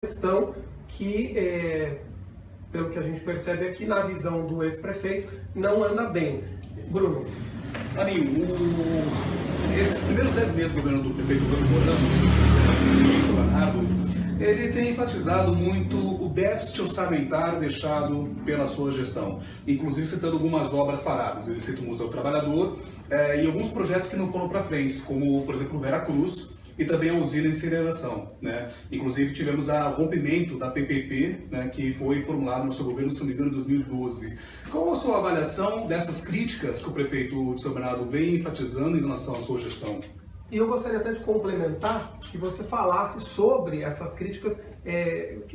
questão que, pelo que a gente percebe aqui, na visão do ex-prefeito, não anda bem. Bruno. Marinho, esses primeiros 10 meses do governo do prefeito Luiz Leonardo, ele tem enfatizado muito o déficit orçamentário deixado pela sua gestão, inclusive citando algumas obras paradas. Ele cita o Museu do Trabalhador e alguns projetos que não foram para frente, como, por exemplo, o Vera Cruz, e também a usina de incineração, né? Inclusive tivemos o rompimento da PPP, né, que foi formulado no seu governo, se não me engano, em 2012. Qual a sua avaliação dessas críticas que o prefeito de São Bernardo vem enfatizando em relação à sua gestão? E eu gostaria até de complementar que você falasse sobre essas críticas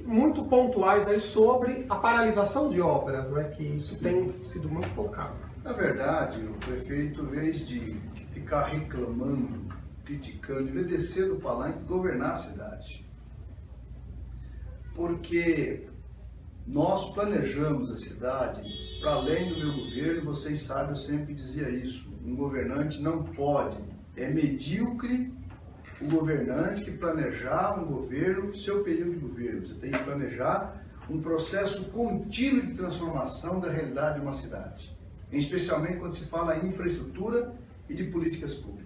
muito pontuais aí sobre a paralisação de obras, né, que isso tem sido muito focado. Na verdade, o prefeito, em vez de ficar reclamando, criticando, devia descer do palanque e governar a cidade. Porque nós planejamos a cidade para além do meu governo, vocês sabem, eu sempre dizia isso, um governante não pode, é medíocre o governante que planejar um governo, seu período de governo. Você tem que planejar um processo contínuo de transformação da realidade de uma cidade, especialmente quando se fala em infraestrutura e de políticas públicas.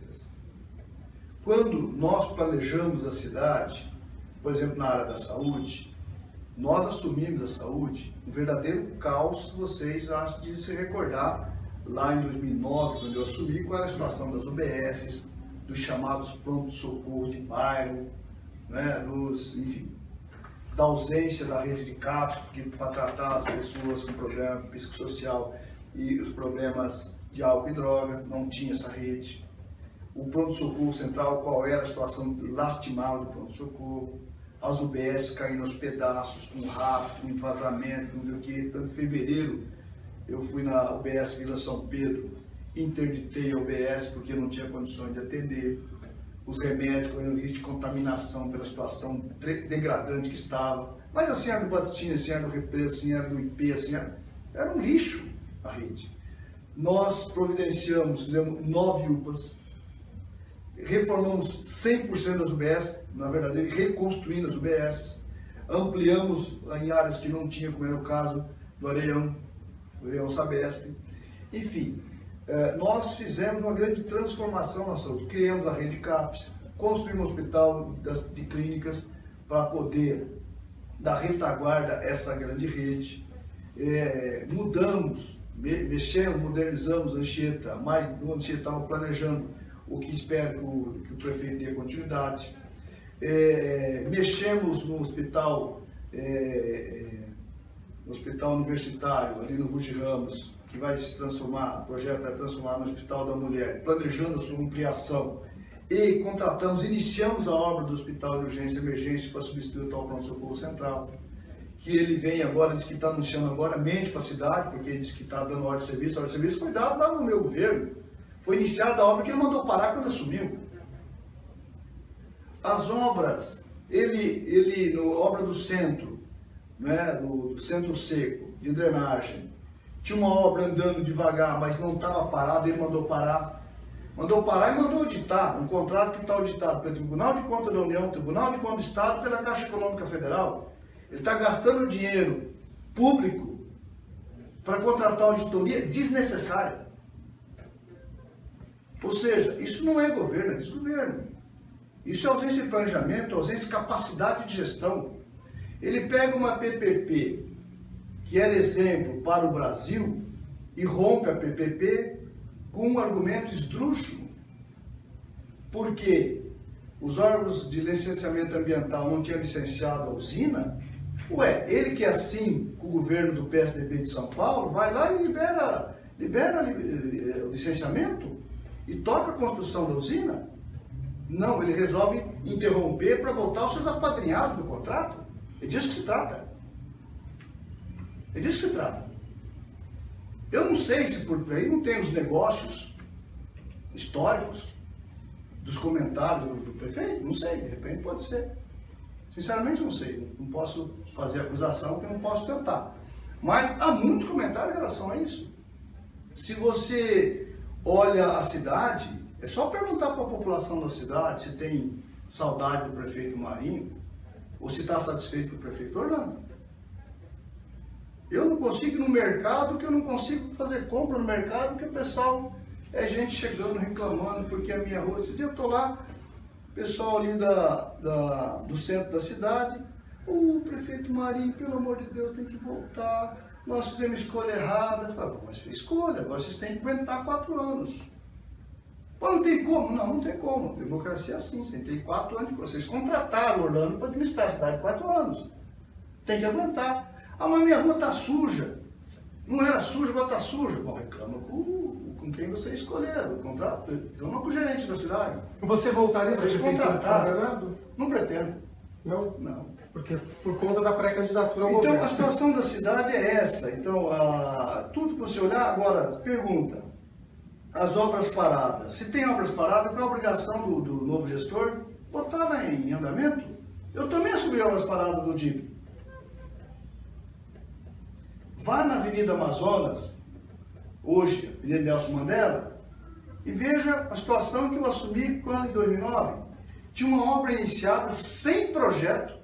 Quando nós planejamos a cidade, por exemplo, na área da saúde, nós assumimos a saúde, um verdadeiro caos, vocês acham de se recordar, lá em 2009, quando eu assumi, qual era a situação das UBSs, dos chamados pronto-socorro de bairro, né, enfim, da ausência da rede de CAPS, porque para tratar as pessoas com problema psicossocial e os problemas de álcool e droga, não tinha essa rede. O pronto-socorro central, qual era a situação lastimável do pronto-socorro, as UBS caindo aos pedaços, com rapto, com vazamento, não sei o que. Então, em fevereiro, eu fui na UBS Vila São Pedro, interditei a UBS porque não tinha condições de atender. Os remédios correndo risco de contaminação pela situação degradante que estava. Mas assim, era do Batistina, assim, era do Represa, assim, era do IP, assim, era um lixo a rede. Nós providenciamos, fizemos 9 UPAs, reformamos 100% das UBS, na verdade, reconstruindo as UBS, ampliamos em áreas que não tinha, como era o caso do Areião Sabesp. Enfim, nós fizemos uma grande transformação na saúde, criamos a rede CAPS, construímos um hospital de clínicas para poder dar retaguarda a essa grande rede, mudamos, mexemos, modernizamos a Anchieta, mas no Anchieta estava planejando o que espero que o prefeito dê continuidade. Mexemos no hospital universitário, ali no Ruge Ramos, que vai se transformar, o projeto vai transformar no Hospital da Mulher, planejando a sua ampliação. E iniciamos a obra do Hospital de Urgência e Emergência para substituir o atual pronto-socorro central, que ele vem agora, diz que está anunciando agora, mente para a cidade, porque ele diz que está dando ordem de serviço. A ordem de serviço foi dada lá no meu governo. Foi iniciada a obra que ele mandou parar quando assumiu. As obras, na obra do centro, né, do centro seco, de drenagem, tinha uma obra andando devagar, mas não estava parada, ele mandou parar. Mandou parar e mandou auditar, um contrato que está auditado pelo Tribunal de Contas da União, Tribunal de Contas do Estado e pela Caixa Econômica Federal. Ele está gastando dinheiro público para contratar auditoria desnecessária. Ou seja, isso não é governo, é desgoverno. Isso é ausência de planejamento, ausência de capacidade de gestão. Ele pega uma PPP, que era exemplo para o Brasil, e rompe a PPP com um argumento esdrúxulo. Porque os órgãos de licenciamento ambiental não tinham licenciado a usina. Ele que é assim com o governo do PSDB de São Paulo, vai lá e libera o licenciamento e toca a construção da usina? Não, ele resolve interromper para botar os seus apadrinhados no contrato. É disso que se trata. É disso que se trata. Eu não sei se por aí não tem os negócios históricos dos comentários do prefeito, não sei, de repente pode ser. Sinceramente não sei, não posso fazer acusação porque não posso tentar. Mas há muitos comentários em relação a isso. Se você olha a cidade, é só perguntar para a população da cidade se tem saudade do prefeito Marinho. ou se está satisfeito com o prefeito Orlando. Eu não consigo ir no mercado, que eu não consigo fazer compra no mercado, que o pessoal é gente chegando, reclamando, porque a minha rua, esse dia eu estou lá, pessoal ali do centro da cidade, o prefeito Marinho, pelo amor de Deus, tem que voltar, nós fizemos escolha errada. Eu falo, mas fez escolha, agora vocês têm que aguentar 4 anos. Pô, não tem como? Não tem como. Democracia é assim, você tem 4 anos. Vocês contrataram o Orlando para administrar a cidade 4 anos. Tem que aguentar. Ah, mas minha rua está suja. Não era suja, agora está suja. Bom, reclama com quem você escolher. Contrato, reclama com o gerente da cidade. Você voltaria para prefeitura de São Bernardo? Não pretendo. Não? Não. Porque por conta da pré-candidatura ao Então, governo. a situação da cidade é essa. Então, tudo que você olhar, agora, pergunta. As obras paradas. Se tem obras paradas, qual é a obrigação do novo gestor? Botar em andamento. Eu também assumi obras paradas do DIP. Vá na Avenida Amazonas, hoje, Avenida Nelson Mandela, e veja a situação que eu assumi quando, em 2009. Tinha uma obra iniciada sem projeto,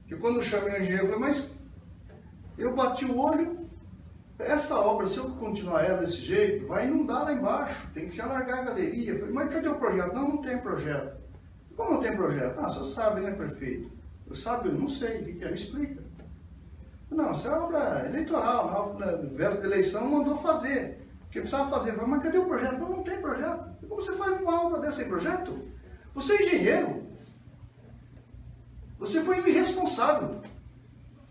que quando eu chamei o engenheiro, eu falei, mas eu bati o olho, essa obra, se eu continuar ela desse jeito, vai inundar lá embaixo, tem que alargar a galeria. Eu falei, mas cadê o projeto? Não tem projeto. Como não tem projeto? Ah, você sabe, né, prefeito? Eu sabe, eu não sei, o que é? Me explica. Não, essa é obra eleitoral, na véspera da eleição mandou fazer, porque precisava fazer. Eu falei, mas cadê o projeto? Não tem projeto. E como você faz uma obra dessa sem projeto? Você é engenheiro. Você foi um irresponsável.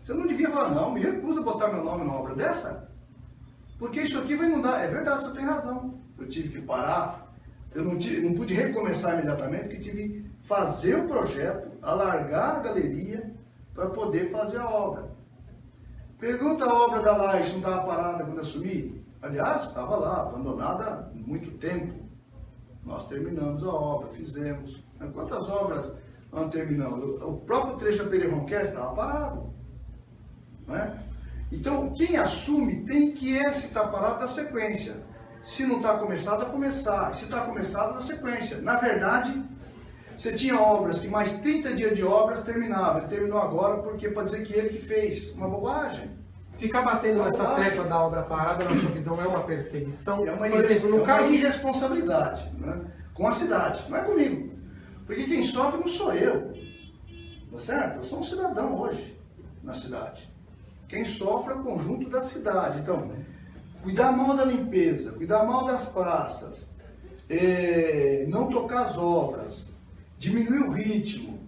Você não devia falar, não, me recuso a botar meu nome numa obra dessa, porque isso aqui vai inundar. É verdade, você tem razão. Eu tive que parar, eu não pude recomeçar imediatamente, porque tive que fazer o projeto, alargar a galeria para poder fazer a obra. Pergunta a obra da Laje, não estava parada quando eu assumi? Aliás, estava lá, abandonada há muito tempo. Nós terminamos a obra, fizemos. Quantas obras nós terminamos? O próprio trecho da Pereironquete estava parado. Não é? Então, quem assume tem que se está parado, da sequência. Se não está começado, a começar. Se está começado, da sequência. Na verdade, você tinha obras que mais 30 dias de obras terminava. Ele terminou agora porque pode dizer que ele que fez. Uma bobagem. Ficar batendo nessa tecla da obra parada, na sua visão, é uma perseguição? É uma, por exemplo, no caso de irresponsabilidade, né? Com a cidade, não é comigo. Porque quem sofre não sou eu. Tá certo? Eu sou um cidadão hoje na cidade. Quem sofre é o conjunto da cidade. Então, cuidar mal da limpeza, cuidar mal das praças, não tocar as obras, diminuir o ritmo,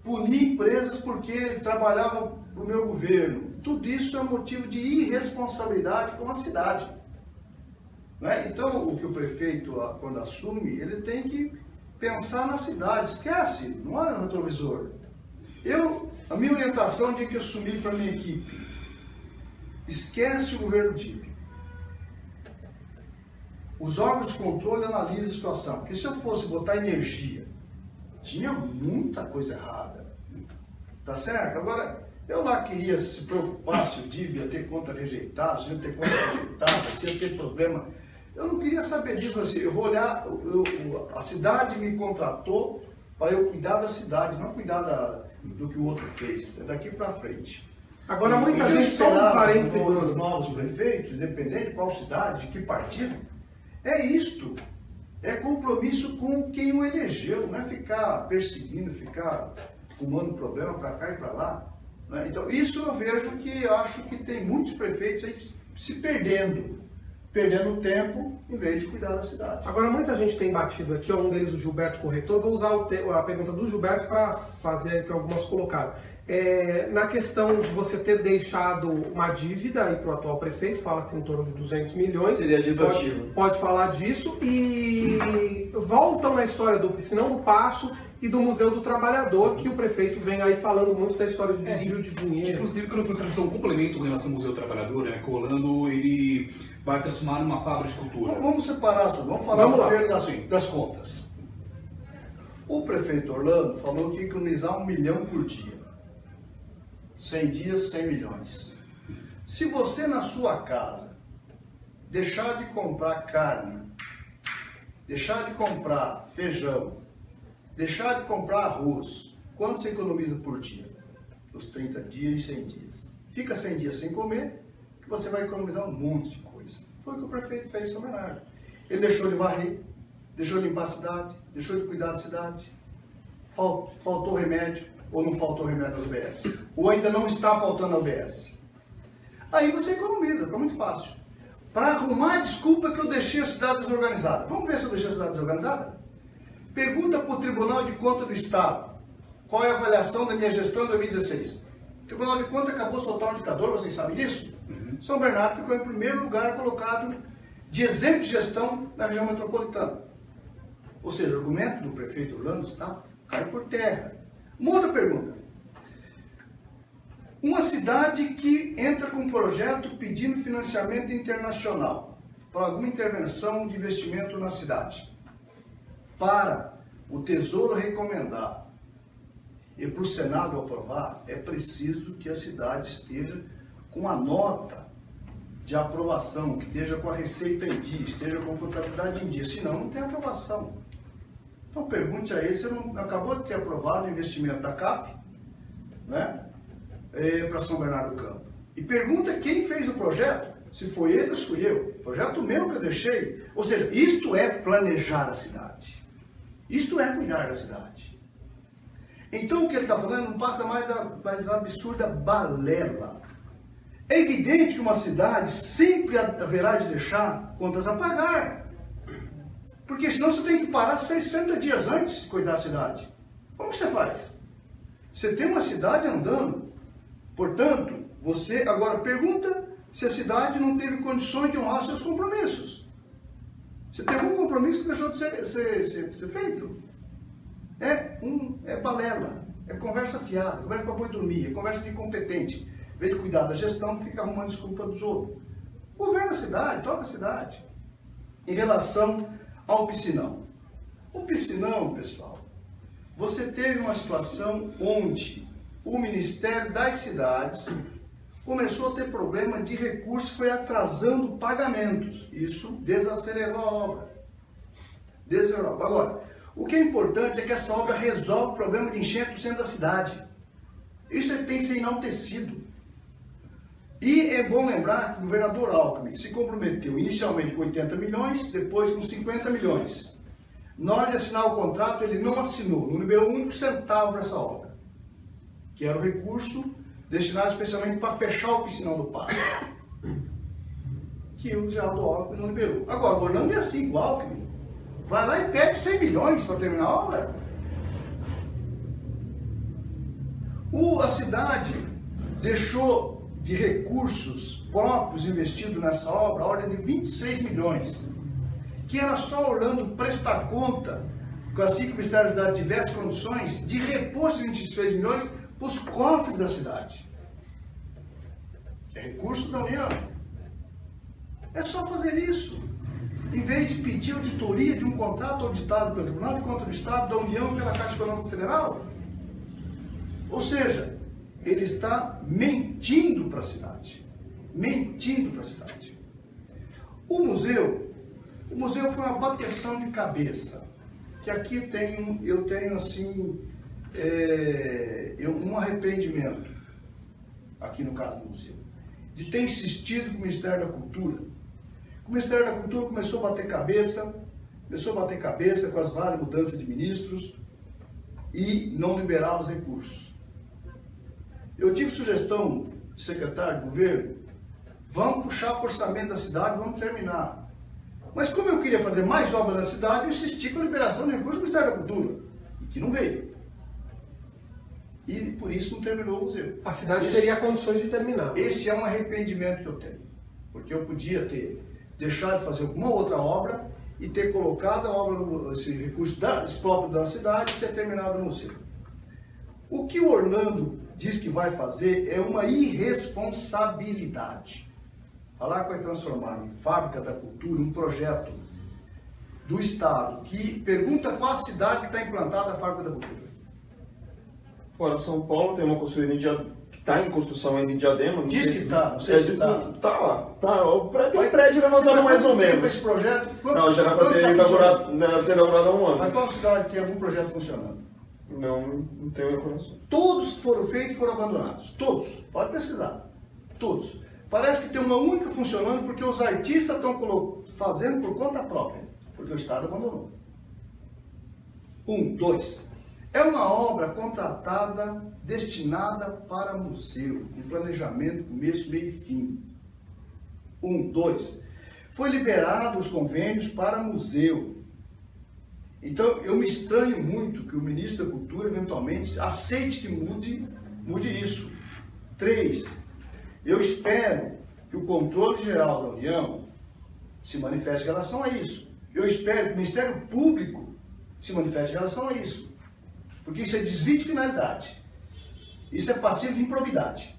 punir empresas porque trabalhavam para o meu governo. Tudo isso é motivo de irresponsabilidade com a cidade. Não é? Então, o que o prefeito, quando assume, ele tem que pensar na cidade. Esquece, não olha no retrovisor. A minha orientação de que eu assumi para a minha equipe, esquece o governo DIP. Os órgãos de controle analisam a situação. Porque se eu fosse botar energia, tinha muita coisa errada. Tá certo? Agora, eu lá queria se preocupar se o DIP ia ter conta rejeitada, se ia ter conta rejeitada, se ia ter problema. Eu não queria saber disso. Assim, eu vou olhar, a cidade me contratou para eu cuidar da cidade, não cuidar do que o outro fez. É daqui para frente. Agora, muita gente, só um parênteses, os novos prefeitos, independente de qual cidade, de que partido, é isto. É compromisso com quem o elegeu, não é ficar perseguindo, ficar arrumando problema para cá e para lá. Né? Então, isso eu vejo que acho que tem muitos prefeitos aí se perdendo tempo em vez de cuidar da cidade. Agora, muita gente tem batido aqui, um deles o Gilberto Corretor, vou usar a pergunta do Gilberto para fazer que algumas colocaram. Na questão de você ter deixado uma dívida aí para o atual prefeito, fala-se em torno de 200 milhões. Seria dívida. Pode falar disso e voltam na história do Piscinão do Passo e do Museu do Trabalhador, que o prefeito vem aí falando muito da história de desvio de dinheiro. Inclusive, quando eu fazer um complemento com relação ao Museu do Trabalhador, né, que o Orlando ele vai transformar numa fábrica de cultura. Vamos separar, vamos falar primeiro das contas. O prefeito Orlando falou que ia economizar 1 milhão por dia. 100 dias, 100 milhões. Se você na sua casa deixar de comprar carne, deixar de comprar feijão, deixar de comprar arroz, Quanto você economiza por dia? Os 30 dias e 100 dias. Fica 100 dias sem comer, que você vai economizar um monte de coisa. Foi o que o prefeito fez em São Bernardo. Ele deixou de varrer, deixou de limpar a cidade, deixou de cuidar da cidade. Faltou remédio, ou não faltou remédio às UBS. Ou ainda não está faltando a UBS. Aí você economiza, fica muito fácil. Para arrumar a desculpa que eu deixei a cidade desorganizada. Vamos ver se eu deixei a cidade desorganizada? Pergunta para o Tribunal de Contas do Estado. Qual é a avaliação da minha gestão em 2016? O Tribunal de Contas acabou de soltar um indicador, vocês sabem disso? São Bernardo ficou em primeiro lugar colocado de exemplo de gestão na região metropolitana. Ou seja, o argumento do prefeito Orlando cai por terra. Uma outra pergunta. Uma cidade que entra com um projeto pedindo financiamento internacional para alguma intervenção de investimento na cidade, para o Tesouro recomendar e para o Senado aprovar, é preciso que a cidade esteja com a nota de aprovação, que esteja com a receita em dia, esteja com a contabilidade em dia, senão não tem aprovação. Então pergunte a ele, você não acabou de ter aprovado o investimento da CAF, né, para São Bernardo do Campo. E pergunta quem fez o projeto, se foi ele ou se fui eu. Projeto meu que eu deixei. Ou seja, isto é planejar a cidade. Isto é cuidar da cidade. Então o que ele está falando não passa mais da mais absurda balela. É evidente que uma cidade sempre haverá de deixar contas a pagar. Porque senão você tem que parar 60 dias antes de cuidar da cidade. Como que você faz? Você tem uma cidade andando. Portanto, você agora pergunta se a cidade não teve condições de honrar seus compromissos. Você tem algum compromisso que deixou de ser feito? É balela, é conversa fiada, conversa para boi dormir, é conversa de incompetente. Em vez de cuidar da gestão, fica arrumando desculpa dos outros. Governa a cidade, toca a cidade. Em relação ao piscinão. O piscinão, pessoal, você teve uma situação onde o Ministério das Cidades começou a ter problema de recursos, foi atrasando pagamentos. Isso desacelerou a obra. Agora, o que é importante é que essa obra resolve o problema de enchente do centro da cidade. Isso tem que ser enaltecido. E é bom lembrar que o governador Alckmin se comprometeu inicialmente com 80 milhões, depois com 50 milhões. Na hora de assinar o contrato, ele não assinou, não liberou um único centavo para essa obra, que era o recurso destinado especialmente para fechar o piscinão do parque, que o Geraldo Alckmin não liberou. Agora, o Orlando é assim, o Alckmin vai lá e pede 100 milhões para terminar a obra. A cidade deixou de recursos próprios investidos nessa obra a ordem de 26 milhões, que era só Orlando prestar conta, assim que o Ministério da Cidade tivesse condições de repor esses 26 milhões para os cofres da cidade. É recurso da União. É só fazer isso. Em vez de pedir auditoria de um contrato auditado pelo Tribunal de Contas do Estado, da União e pela Caixa Econômica Federal. Ou seja, ele está mentindo para a cidade. Mentindo para a cidade. O museu foi uma bateção de cabeça. Que aqui eu tenho assim, um arrependimento, aqui no caso do museu, de ter insistido com o Ministério da Cultura. O Ministério da Cultura começou a bater cabeça com as várias mudanças de ministros e não liberava os recursos. Eu tive sugestão de secretário de governo, vamos puxar o orçamento da cidade, vamos terminar. Mas como eu queria fazer mais obra na cidade, eu insisti com a liberação de recursos do Ministério da Cultura, que não veio. E por isso não terminou o museu. A cidade teria condições de terminar. Esse é um arrependimento que eu tenho, porque eu podia ter deixado de fazer alguma outra obra e ter colocado a obra, esse recurso próprio da cidade e ter terminado o museu. O que o Orlando diz que vai fazer é uma irresponsabilidade. Falar que vai transformar em fábrica da cultura um projeto do Estado que pergunta qual a cidade que está implantada a fábrica da cultura. Fora São Paulo tem uma construída que está em construção ainda em Diadema. Diz que está, não sei se está. Tá lá, tá. Tem um prédio levantado mais ou menos. Esse projeto, não, já era para ter inaugurado há um ano. Mas qual cidade tem algum projeto funcionando? Não tenho recordação. Todos que foram feitos foram abandonados. Todos. Pode pesquisar. Todos. Parece que tem uma única funcionando porque os artistas estão fazendo por conta própria. Porque o Estado abandonou. 2. É uma obra contratada, destinada para museu, com planejamento, começo, meio e fim. 2. Foi liberado os convênios para museu. Então, eu me estranho muito que o ministro da Cultura, eventualmente, aceite que mude isso. 3. Eu espero que o controle geral da União se manifeste em relação a isso. Eu espero que o Ministério Público se manifeste em relação a isso. Porque isso é desvio de finalidade. Isso é passivo de improbidade.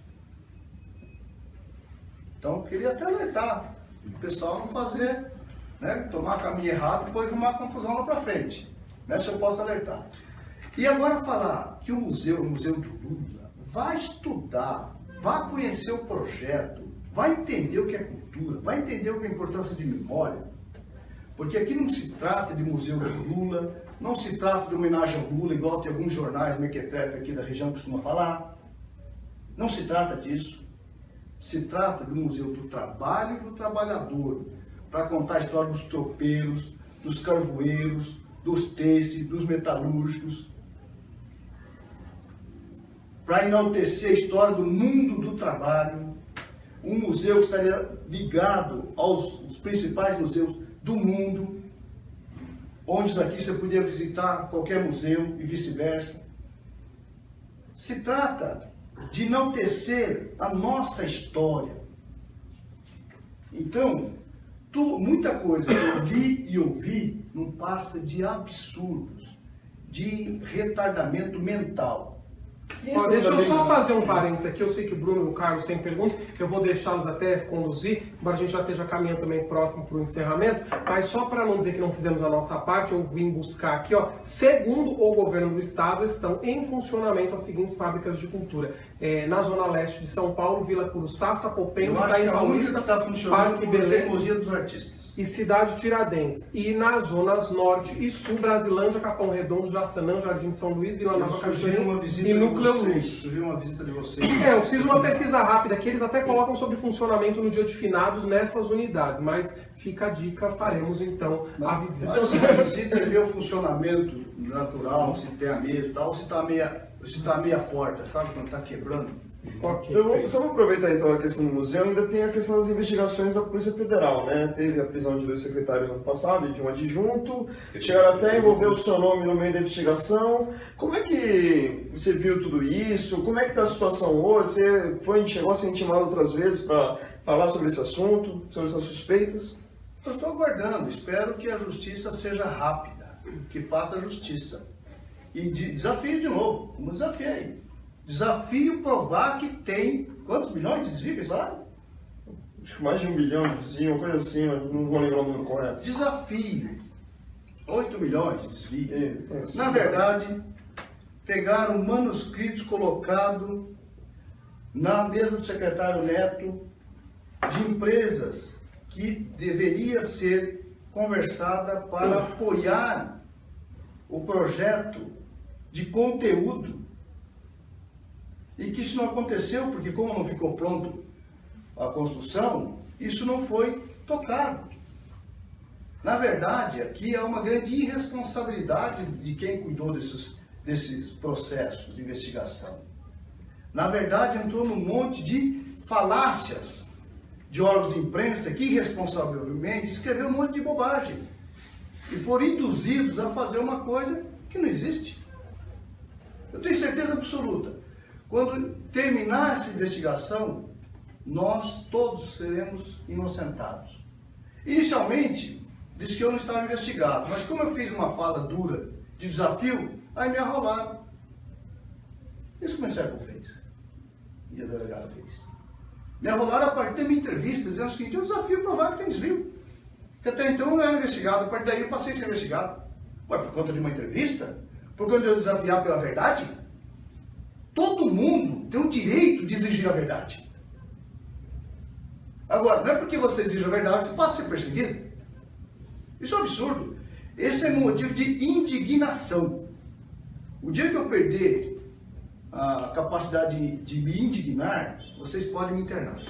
Então, eu queria até alertar o pessoal não fazer, né, tomar caminho errado e depois arrumar confusão lá para frente. Né, se eu posso alertar. E agora falar que o Museu do Lula, vai estudar, vai conhecer o projeto, vai entender o que é cultura, vai entender o que é a importância de memória. Porque aqui não se trata de Museu do Lula, não se trata de homenagem ao Lula, igual tem alguns jornais mequetrefe aqui da região costumam falar. Não se trata disso. Se trata do Museu do Trabalho e do Trabalhador, para contar a história dos tropeiros, dos carvoeiros, dos têxteis, dos metalúrgicos, para enaltecer a história do mundo do trabalho, um museu que estaria ligado aos principais museus do mundo, onde daqui você podia visitar qualquer museu e vice-versa. Se trata de enaltecer a nossa história. Então, muita coisa que eu li e ouvi não passa de absurdos, de retardamento mental. Ó, deixa eu só fazer um parênteses aqui, eu sei que o Bruno e o Carlos têm perguntas, eu vou deixá-los até conduzir, embora a gente já esteja caminhando também próximo para o encerramento, mas só para não dizer que não fizemos a nossa parte, eu vim buscar aqui, ó, segundo o governo do estado, estão em funcionamento as seguintes fábricas de cultura, na Zona Leste de São Paulo, Vila Curuçá, Sapopemba, Itaim Paulista, Parque Belém dos Artistas e Cidade Tiradentes, e nas zonas Norte e Sul, Brasilândia, Capão Redondo, Jaçanã, Jardim São Luís, Vila Nova Cachoeira e Núcleo Luz. Surgiu uma visita de vocês. Eu fiz uma pesquisa rápida que eles até colocam sobre funcionamento no dia de finados nessas unidades, mas fica a dica, faremos então a visita. Então, se a visita vê o funcionamento natural, se tem a mesa e tal, se está meia porta, sabe quando está quebrando? Ok. Então, só para aproveitar então a questão do museu, ainda tem a questão das investigações da Polícia Federal, né? Teve a prisão de 2 secretários no ano passado e de um adjunto, chegaram até a envolver o seu nome no meio da investigação. Como é que você viu tudo isso? Como é que está a situação hoje? Você chegou a ser intimado outras vezes para falar sobre esse assunto, sobre essas suspeitas? Eu estou aguardando, espero que a justiça seja rápida, que faça justiça. E desafio de novo, como desafiei. Desafio provar que tem... Quantos milhões de desvio que eles falaram? Acho que mais de 1 bilhão de desvio, uma coisa assim, não vou lembrar o número correto. Desafio. 8 milhões de desvio. Na verdade, pegaram manuscritos colocados na mesa do secretário Neto de empresas que deveria ser conversada para apoiar o projeto de conteúdo. E que isso não aconteceu, porque como não ficou pronto a construção, isso não foi tocado. Na verdade, aqui há uma grande irresponsabilidade de quem cuidou desses processos de investigação. Na verdade, entrou num monte de falácias de órgãos de imprensa que irresponsavelmente escreveram um monte de bobagem. E foram induzidos a fazer uma coisa que não existe. Eu tenho certeza absoluta. Quando terminar essa investigação, nós todos seremos inocentados. Inicialmente, disse que eu não estava investigado, mas como eu fiz uma fala dura de desafio, aí me arrolaram. Isso que o Ministério fez. E a delegada fez. Me arrolaram a partir da minha entrevista, dizendo o seguinte: eu desafio provar que tem desvio. Porque até então eu não era investigado, a partir daí eu passei a ser investigado. Ué, por conta de uma entrevista? Por conta de eu desafiar pela verdade? Todo mundo tem o direito de exigir a verdade. Agora, não é porque você exige a verdade que você passa a ser perseguido. Isso é um absurdo. Esse é um motivo de indignação. O dia que eu perder a capacidade de me indignar, vocês podem me internar.